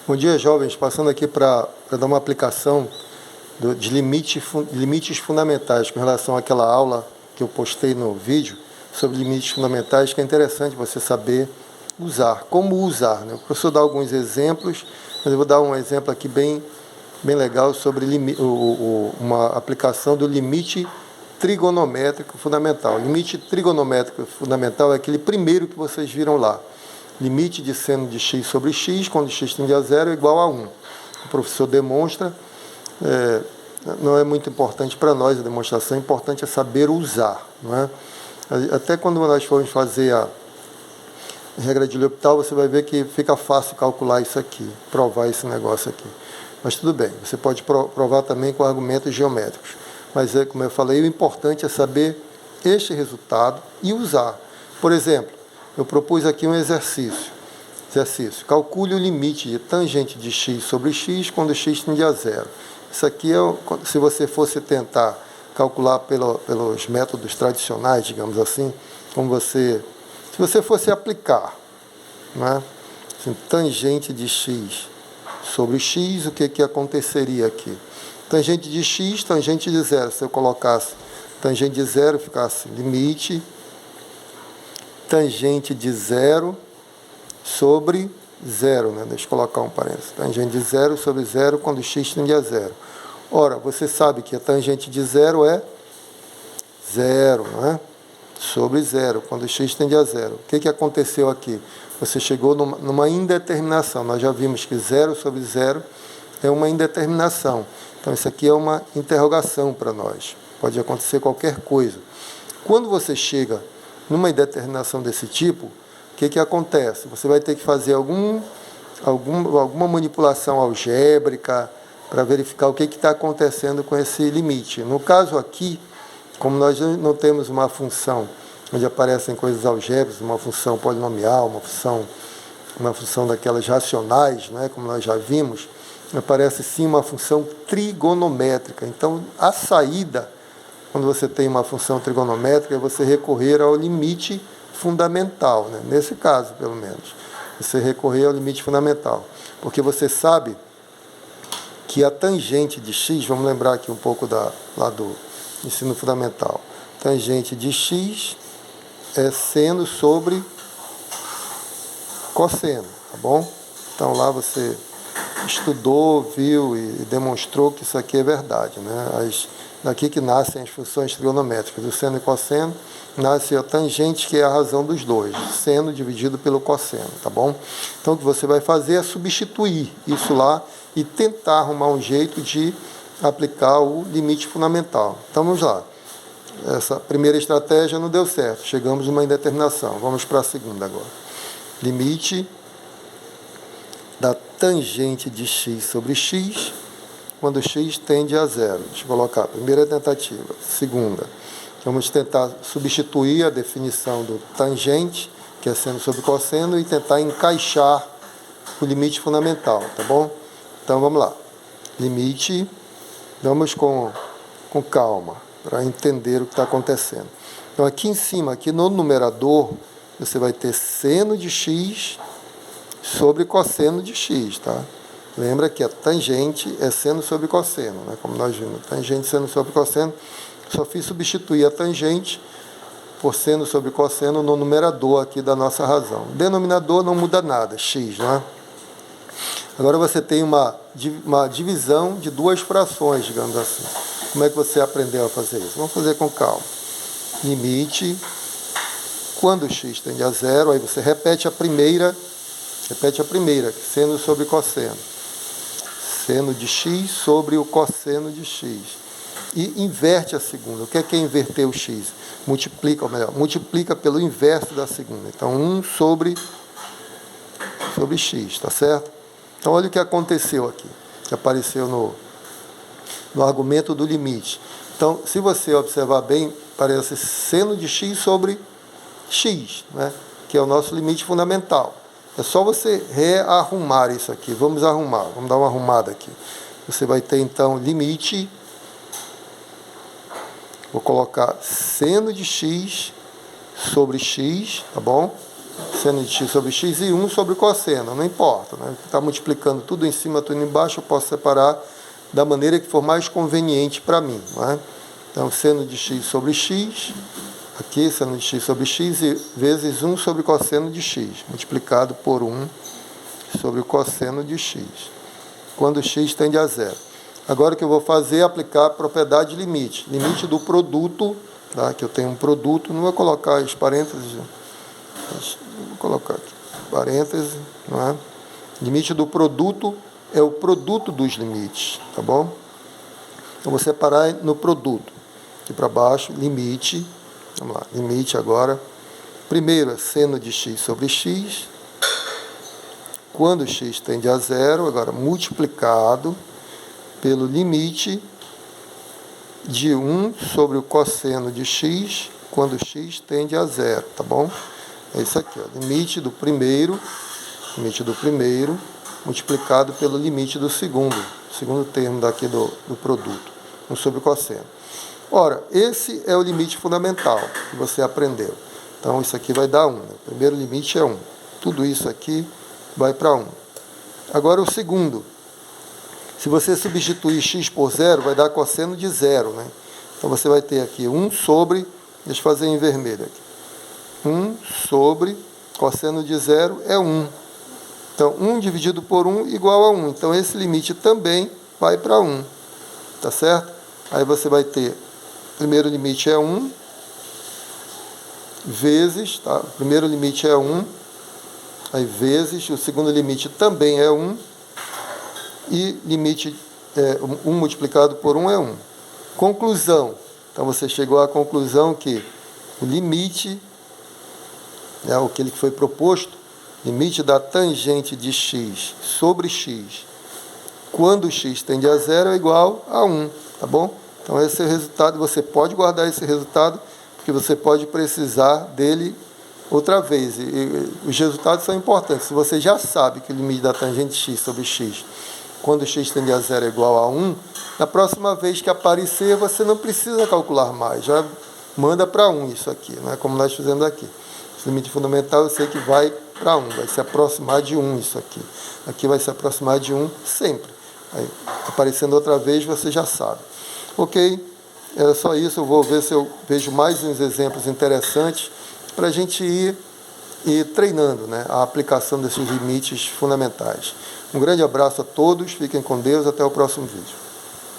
Bom dia, jovens. Passando aqui para dar uma aplicação de limites fundamentais com relação àquela aula que eu postei no vídeo sobre limites fundamentais, que é interessante você saber usar. Como usar, né? O professor dá alguns exemplos, mas eu vou dar um exemplo aqui bem legal sobre uma aplicação do limite trigonométrico fundamental. O limite trigonométrico fundamental é aquele primeiro que vocês viram lá. Limite de seno de x sobre x, quando x tende a zero, é igual a 1. O professor demonstra, não é muito importante para nós a demonstração, é importante é saber usar. Não é? Até quando nós formos fazer a regra de L'Hopital, você vai ver que fica fácil calcular isso aqui, provar esse negócio aqui. Mas tudo bem, você pode provar também com argumentos geométricos. Mas, como eu falei, o importante é saber este resultado e usar. Por exemplo, eu propus aqui um exercício. Calcule o limite de tangente de x sobre x quando x tende a zero. Isso aqui se você fosse tentar calcular pelos métodos tradicionais, digamos assim, se você fosse aplicar, né? Assim, tangente de x sobre x, o que aconteceria aqui? Tangente de x, tangente de zero. Se eu colocasse tangente de zero, ficasse limite tangente de zero sobre zero, né? Deixa eu colocar um parênteses. Tangente de zero sobre zero quando x tende a zero. Ora, você sabe que a tangente de zero é zero, né? Sobre zero, quando x tende a zero. O que aconteceu aqui? Você chegou numa indeterminação. Nós já vimos que zero sobre zero é uma indeterminação. Então, isso aqui é uma interrogação para nós. Pode acontecer qualquer coisa. Quando você chega numa indeterminação desse tipo, o que acontece? Você vai ter que fazer alguma manipulação algébrica para verificar o que está acontecendo com esse limite. No caso aqui, como nós não temos uma função onde aparecem coisas algébricas, uma função polinomial, uma função daquelas racionais, né, como nós já vimos, aparece sim uma função trigonométrica. Então, a saída, quando você tem uma função trigonométrica, é você recorrer ao limite fundamental, né? Nesse caso, pelo menos. Você recorrer ao limite fundamental. Porque você sabe que a tangente de x, vamos lembrar aqui um pouco lá do ensino fundamental, tangente de x é seno sobre cosseno, tá bom? Então lá você estudou, viu e demonstrou que isso aqui é verdade, né? Daqui que nascem as funções trigonométricas, o seno e cosseno, nasce a tangente, que é a razão dos dois, seno dividido pelo cosseno, tá bom? Então o que você vai fazer é substituir isso lá e tentar arrumar um jeito de aplicar o limite fundamental. Então vamos lá. Essa primeira estratégia não deu certo, chegamos numa indeterminação. Vamos para a segunda agora. Limite da tangente de x sobre x quando x tende a zero. Deixa eu colocar. Primeira tentativa. Segunda. Vamos tentar substituir a definição do tangente, que é seno sobre cosseno, e tentar encaixar o limite fundamental, tá bom? Então vamos lá. Limite. Vamos com calma, para entender o que está acontecendo. Então aqui em cima, aqui no numerador, você vai ter seno de x sobre cosseno de x, tá? Lembra que a tangente é seno sobre cosseno, né? Como nós vimos, tangente seno sobre cosseno. Só fiz substituir a tangente por seno sobre cosseno no numerador aqui da nossa razão. O denominador não muda nada, x, não é? Agora você tem uma divisão de duas frações, digamos assim. Como é que você aprendeu a fazer isso? Vamos fazer com calma. Limite, quando x tende a zero, aí você repete a primeira, seno sobre cosseno. Seno de x sobre o cosseno de x. E inverte a segunda. O que é inverter o x? Multiplica pelo inverso da segunda. Então, 1 sobre x, tá certo? Então, olha o que aconteceu aqui, que apareceu no argumento do limite. Então, se você observar bem, parece seno de x sobre x, né? Que é o nosso limite fundamental. É só você rearrumar isso aqui. Vamos arrumar, vamos dar uma arrumada aqui. Você vai ter, então, limite. Vou colocar seno de x sobre x, tá bom? seno de x sobre x e 1 sobre o cosseno, não importa, né? Está multiplicando tudo em cima, tudo embaixo, eu posso separar da maneira que for mais conveniente para mim, não é? Então, seno de x sobre x, aqui, seno de x sobre x, vezes 1 sobre cosseno de x, multiplicado por 1 sobre o cosseno de x, quando x tende a zero. Agora o que eu vou fazer é aplicar a propriedade de limite. Limite do produto, tá? Que eu tenho um produto, não vou colocar as parênteses, vou colocar aqui, parênteses, não é? Limite do produto é o produto dos limites, tá bom? Eu vou separar no produto. Aqui para baixo, limite, vamos lá, limite agora. Primeiro é seno de x sobre x, quando x tende a zero, agora multiplicado pelo limite de 1 sobre o cosseno de x, quando x tende a zero, tá bom? É isso aqui, ó, limite do primeiro multiplicado pelo limite do segundo termo daqui do produto, 1 sobre o cosseno. Ora, esse é o limite fundamental que você aprendeu. Então, isso aqui vai dar 1. Né? O primeiro limite é 1. Tudo isso aqui vai para 1. Agora, o segundo. Se você substituir x por zero, vai dar cosseno de zero. Né? Então, você vai ter aqui 1 sobre... Deixa eu fazer em vermelho aqui. 1 sobre cosseno de zero é 1. Então, 1 dividido por 1 igual a 1. Então, esse limite também vai para 1. Tá certo? Aí você vai ter... O primeiro limite é 1, vezes, tá? O primeiro limite é 1, aí vezes, o segundo limite também é 1, e limite 1 multiplicado por 1 é 1. Conclusão. Então, você chegou à conclusão que o limite, né, aquele que foi proposto, limite da tangente de x sobre x, quando x tende a zero, é igual a 1, tá bom? Então, esse é o resultado. Você pode guardar esse resultado, porque você pode precisar dele outra vez. E os resultados são importantes. Se você já sabe que o limite da tangente de x sobre x, quando x tende a zero é igual a 1, na próxima vez que aparecer, você não precisa calcular mais. Já manda para 1 isso aqui, não é como nós fizemos aqui. Esse limite fundamental eu sei que vai para 1, vai se aproximar de 1 isso aqui. Aqui vai se aproximar de 1 sempre. Aí, aparecendo outra vez, você já sabe. Ok, era só isso. Eu vou ver se eu vejo mais uns exemplos interessantes para a gente ir treinando, né, a aplicação desses limites fundamentais. Um grande abraço a todos, fiquem com Deus, até o próximo vídeo.